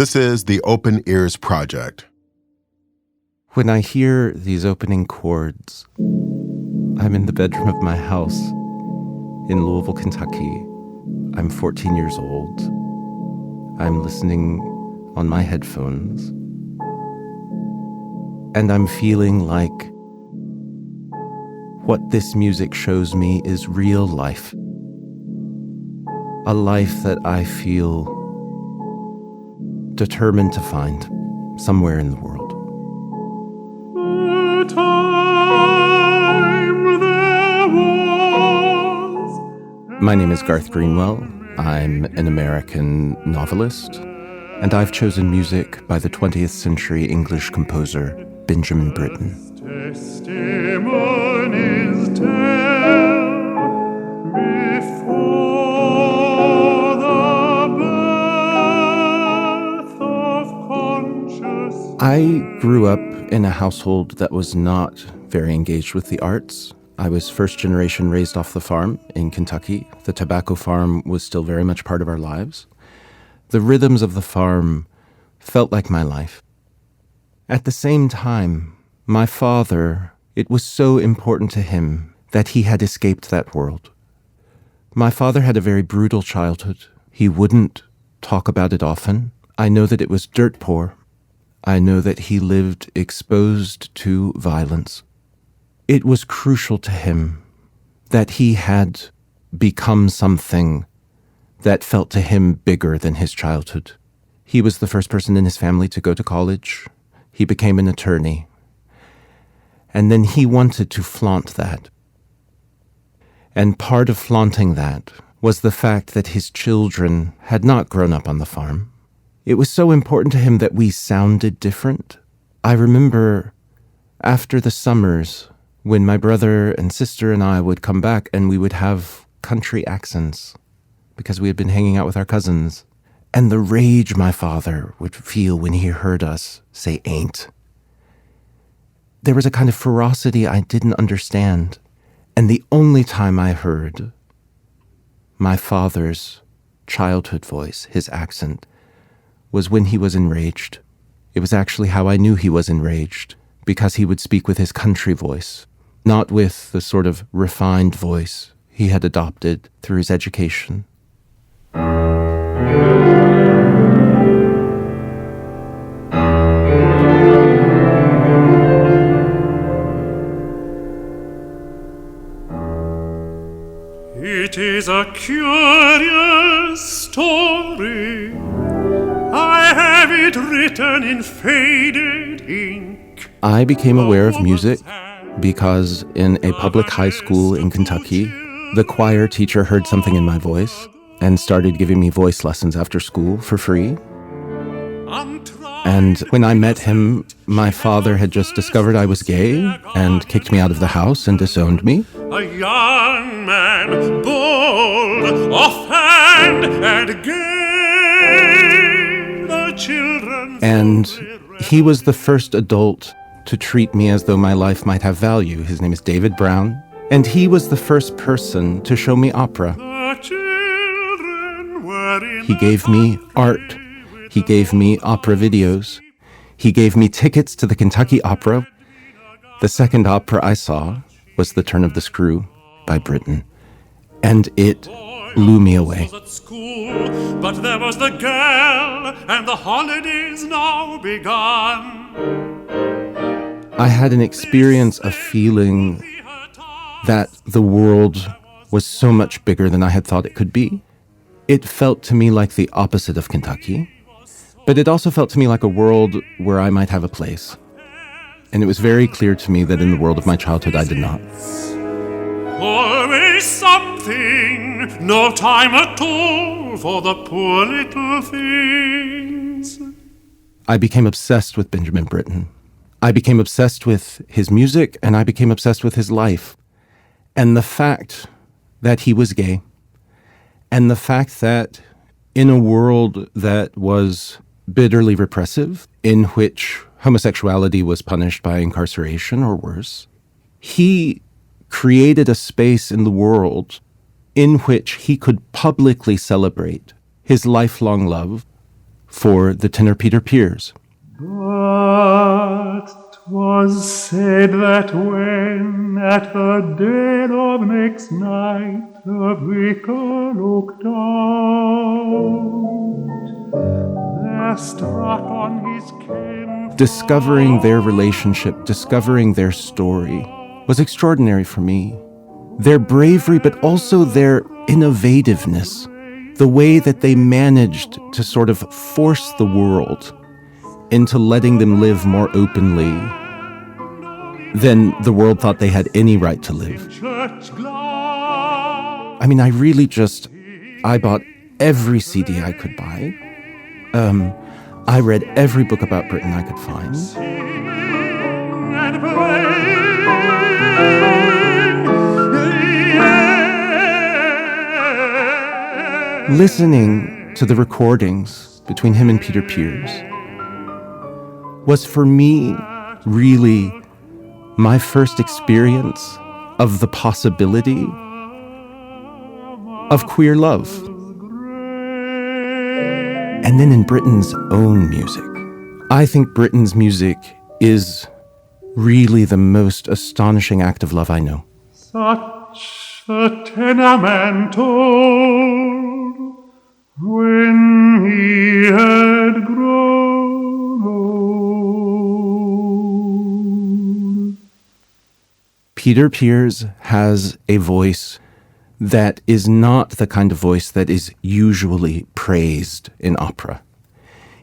This is the Open Ears Project. When I hear these opening chords, I'm in the bedroom of my house in Louisville, Kentucky. I'm 14 years old. I'm listening on my headphones. And I'm feeling like what this music shows me is real life. A life that I feel determined to find somewhere in the world. My name is Garth Greenwell. I'm an American novelist, and I've chosen music by the 20th century English composer Benjamin Britten. I grew up in a household that was not very engaged with the arts. I was first generation raised off the farm in Kentucky. The tobacco farm was still very much part of our lives. The rhythms of the farm felt like my life. At the same time, my father, it was so important to him that he had escaped that world. My father had a very brutal childhood. He wouldn't talk about it often. I know that it was dirt poor. I know that he lived exposed to violence. It was crucial to him that he had become something that felt to him bigger than his childhood. He was the first person in his family to go to college. He became an attorney. And then he wanted to flaunt that. And part of flaunting that was the fact that his children had not grown up on the farm. It was so important to him that we sounded different. I remember after the summers when my brother and sister and I would come back and we would have country accents because we had been hanging out with our cousins. And the rage my father would feel when he heard us say ain't. There was a kind of ferocity I didn't understand. And the only time I heard my father's childhood voice, his accent, was when he was enraged. It was actually how I knew he was enraged, because he would speak with his country voice, not with the sort of refined voice he had adopted through his education. It is a curious story. I have it written in faded ink. I became aware of music because in a public high school in Kentucky, the choir teacher heard something in my voice and started giving me voice lessons after school for free. And when I met him, my father had just discovered I was gay and kicked me out of the house and disowned me. A young man, bold, offhand, and gay. The children. And he was the first adult to treat me as though my life might have value. His name is David Brown. And he was the first person to show me opera. He gave me art. He gave me opera videos. He gave me tickets to the Kentucky Opera. The second opera I saw was The Turn of the Screw by Britten. And it blew me away. But there was the girl, and the holidays now begun. I had an experience of feeling that the world was so much bigger than I had thought it could be. It felt to me like the opposite of Kentucky, but it also felt to me like a world where I might have a place. And it was very clear to me that in the world of my childhood, I did not. Always something, no time at all for the poor little things. I became obsessed with Benjamin Britten. I became obsessed with his music, and I became obsessed with his life. And the fact that he was gay, and the fact that in a world that was bitterly repressive, in which homosexuality was punished by incarceration or worse, he created a space in the world in which he could publicly celebrate his lifelong love for the tenor Peter Pears. But 'twas said that when at the dead of next night the vicar looked out, there struck on his ken. Discovering their relationship, discovering their story was extraordinary for me. Their bravery, but also their innovativeness, the way that they managed to sort of force the world into letting them live more openly than the world thought they had any right to live. I mean, I bought every CD I could buy. I read every book about Britain I could find. Listening to the recordings between him and Peter Pears was for me really my first experience of the possibility of queer love. And then in Britten's own music, I think Britten's music is really the most astonishing act of love I know. Such the tenor man told when he had grown old. Peter Pears has a voice that is not the kind of voice that is usually praised in opera.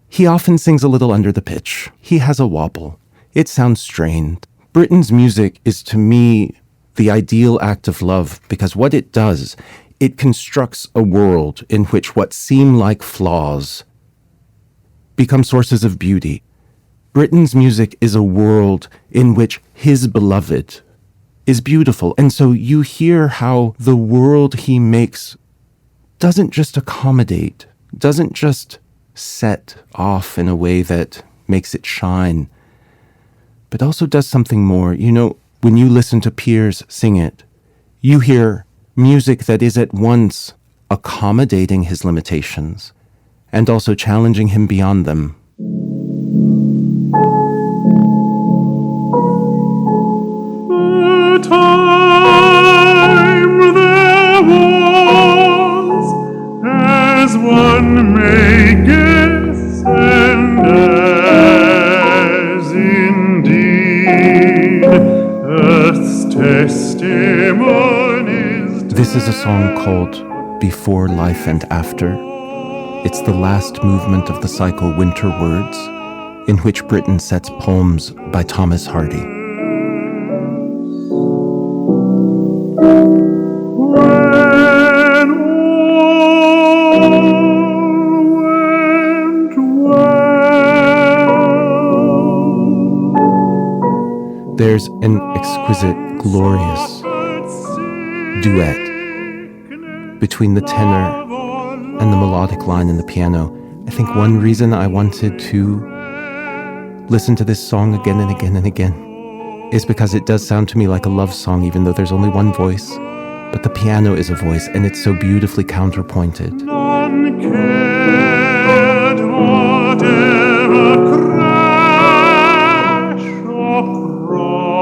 He often sings a little under the pitch. He has a wobble. It sounds strained. Britten's music is, to me, the ideal act of love because what it does, it constructs a world in which what seem like flaws become sources of beauty. Britten's music is a world in which his beloved is beautiful. And so you hear how the world he makes doesn't just accommodate, doesn't just set off in a way that makes it shine, but also does something more. You know, when you listen to Pears sing it, you hear music that is at once accommodating his limitations and also challenging him beyond them. The time there was, as one may guess, and as indeed earth's testimonies. This is a song called Before Life and After. It's the last movement of the cycle Winter Words, in which Britten sets poems by Thomas Hardy. There's an exquisite, glorious duet between the tenor and the melodic line in the piano. I think one reason I wanted to listen to this song again and again and again is because it does sound to me like a love song, even though there's only one voice. But the piano is a voice, and it's so beautifully counterpointed. None cared whatever crash or cross.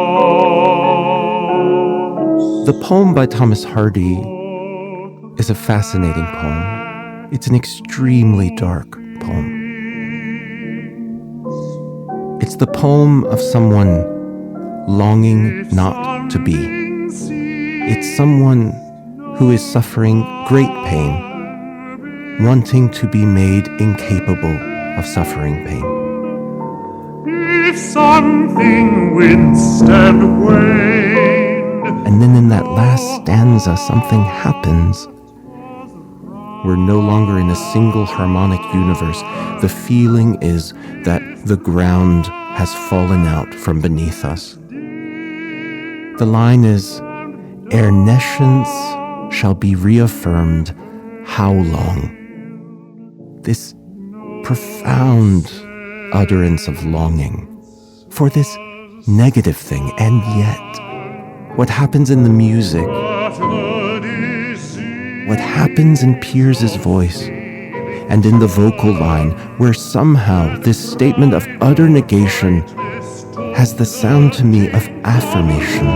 The poem by Thomas Hardy is a fascinating poem. It's an extremely dark poem. It's the poem of someone longing not to be. It's someone who is suffering great pain, wanting to be made incapable of suffering pain. If something winced and waned, And then in that last stanza, something happens. We're no longer in a single harmonic universe. The feeling is that the ground has fallen out from beneath us. The line is, ere nescience shall be reaffirmed, how long? This profound utterance of longing for this negative thing, and yet what happens in the music, what happens in Pears's voice, and in the vocal line, where somehow this statement of utter negation has the sound to me of affirmation.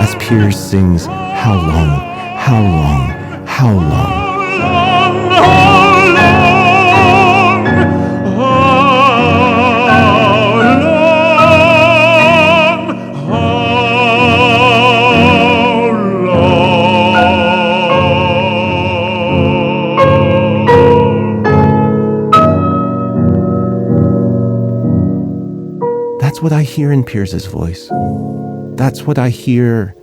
As Pears sings, "How long, how long, how long?" That's what I hear in Pears's voice. That's what I hear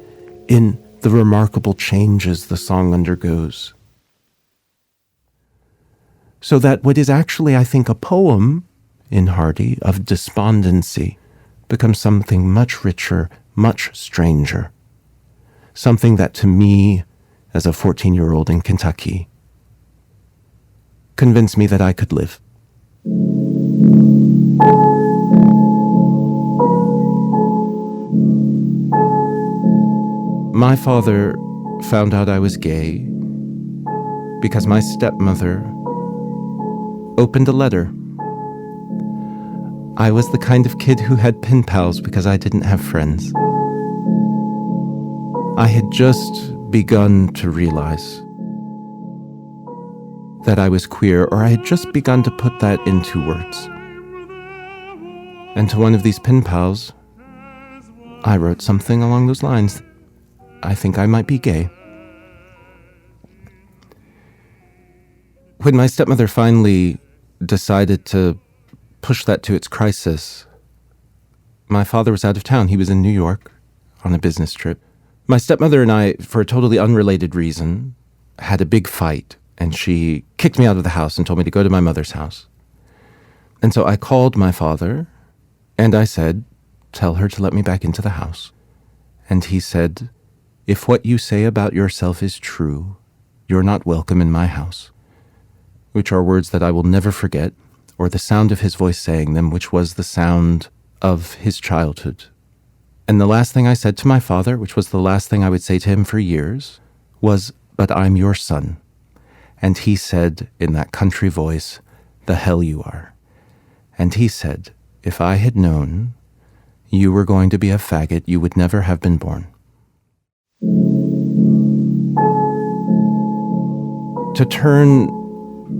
in the remarkable changes the song undergoes. So that what is actually, I think, a poem in Hardy of despondency becomes something much richer, much stranger. Something that to me, as a 14-year-old in Kentucky, convinced me that I could live. My father found out I was gay because my stepmother opened a letter. I was the kind of kid who had pen pals because I didn't have friends. I had just begun to realize that I was queer, or I had just begun to put that into words. And to one of these pen pals, I wrote something along those lines. I think I might be gay. When my stepmother finally decided to push that to its crisis, my father was out of town. He was in New York on a business trip. My stepmother and I, for a totally unrelated reason, had a big fight, and she kicked me out of the house and told me to go to my mother's house. And so I called my father, and I said, "Tell her to let me back into the house." And he said, "If what you say about yourself is true, you're not welcome in my house," which are words that I will never forget, or the sound of his voice saying them, which was the sound of his childhood. And the last thing I said to my father, which was the last thing I would say to him for years, was, "But I'm your son." And he said in that country voice, "The hell you are." And he said, "If I had known you were going to be a faggot, you would never have been born." To turn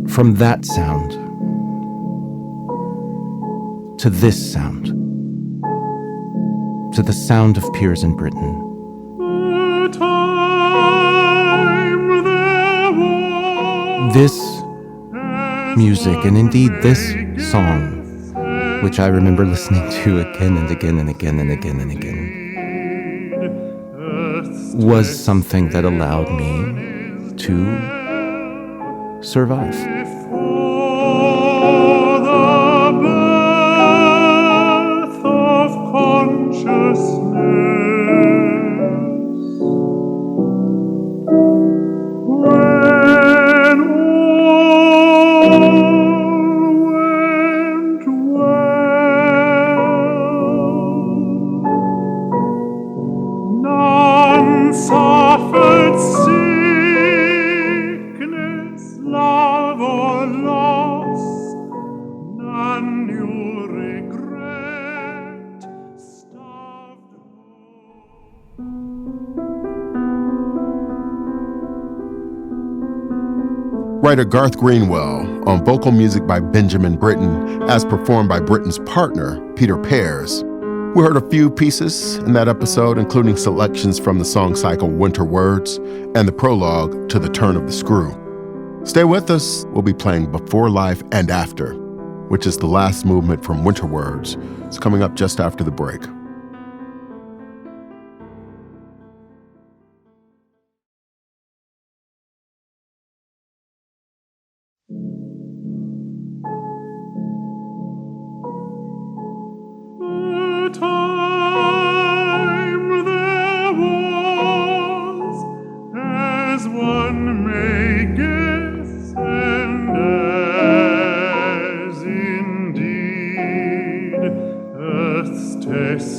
from that sound to this sound, to the sound of Pears and Britten. This music, and indeed this song, which I remember listening to again and again and again and again and again, was something that allowed me to survive. Writer Garth Greenwell on vocal music by Benjamin Britten as performed by Britten's partner, Pears. We heard a few pieces in that episode, including selections from the song cycle Winter Words and the prologue to The Turn of the Screw. Stay with us. We'll be playing Before Life and After, which is the last movement from Winter Words. It's coming up just after the break. Yes.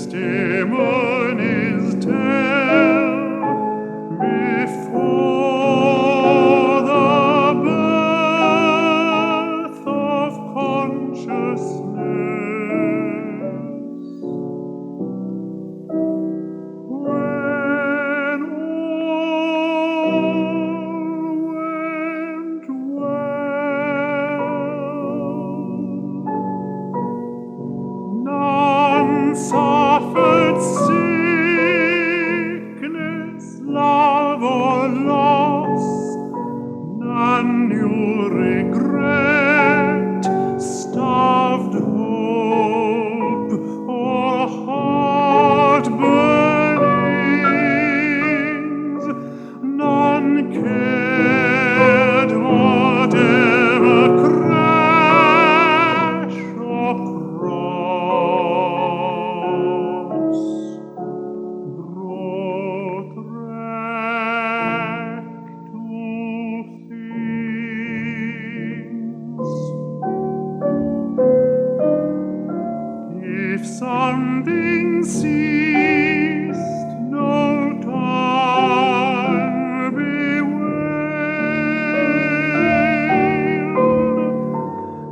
something ceased, no time bewailed.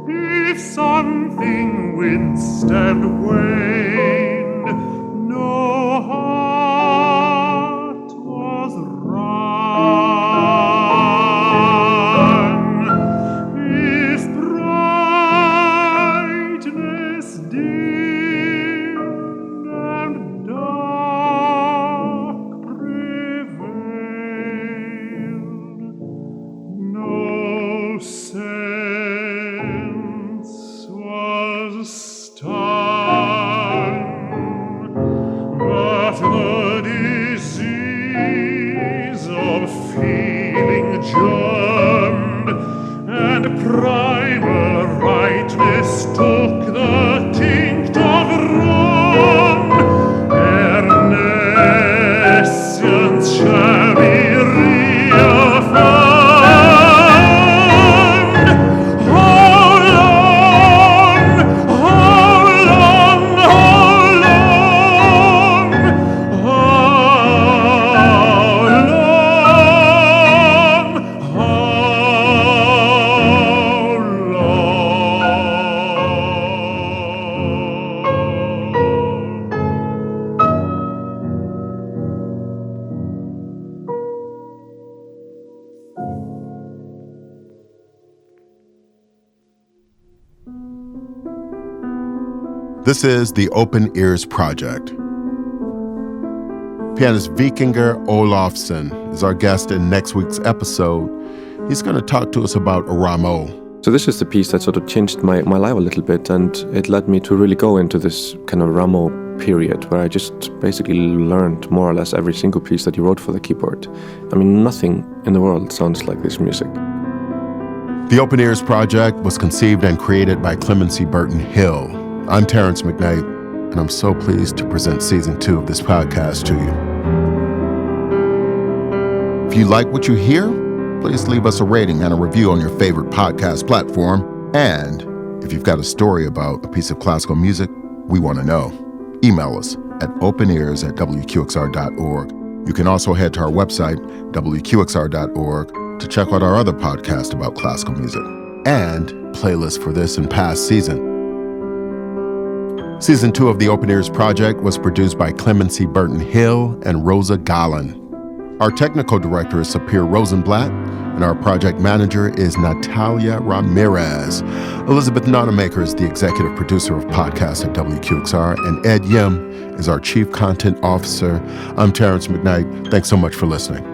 If something winced and waned, no heart was run. If brightness dimmed and dark prevailed, no sense was stung, but the disease of feeling germed, and primal rightness took the tinct of wrong. Ere nescience shall be reaffirmed. How long, how long, how long, This is the Open Ears Project. Pianist Vikingur Olafsson is our guest in next week's episode. He's going to talk to us about Rameau. So this is the piece that sort of changed my life a little bit, and it led me to really go into this kind of Rameau period where I just basically learned more or less every single piece that he wrote for the keyboard. I mean, nothing in the world sounds like this music. The Open Ears Project was conceived and created by Clemency Burton Hill. I'm Terrence McKnight, and I'm so pleased to present Season 2 of this podcast to you. If you like what you hear, please leave us a rating and a review on your favorite podcast platform. And if you've got a story about a piece of classical music, we want to know. Email us at openears@wqxr.org. You can also head to our website, wqxr.org, to check out our other podcast about classical music and playlists for this and past season. Season 2 of the Open Ears Project was produced by Clemency Burton Hill and Rosa Gallen. Our technical director is Sapir Rosenblatt, and our project manager is Natalia Ramirez. Elizabeth Nonamaker is the executive producer of podcasts at WQXR, and Ed Yim is our chief content officer. I'm Terrence McKnight. Thanks so much for listening.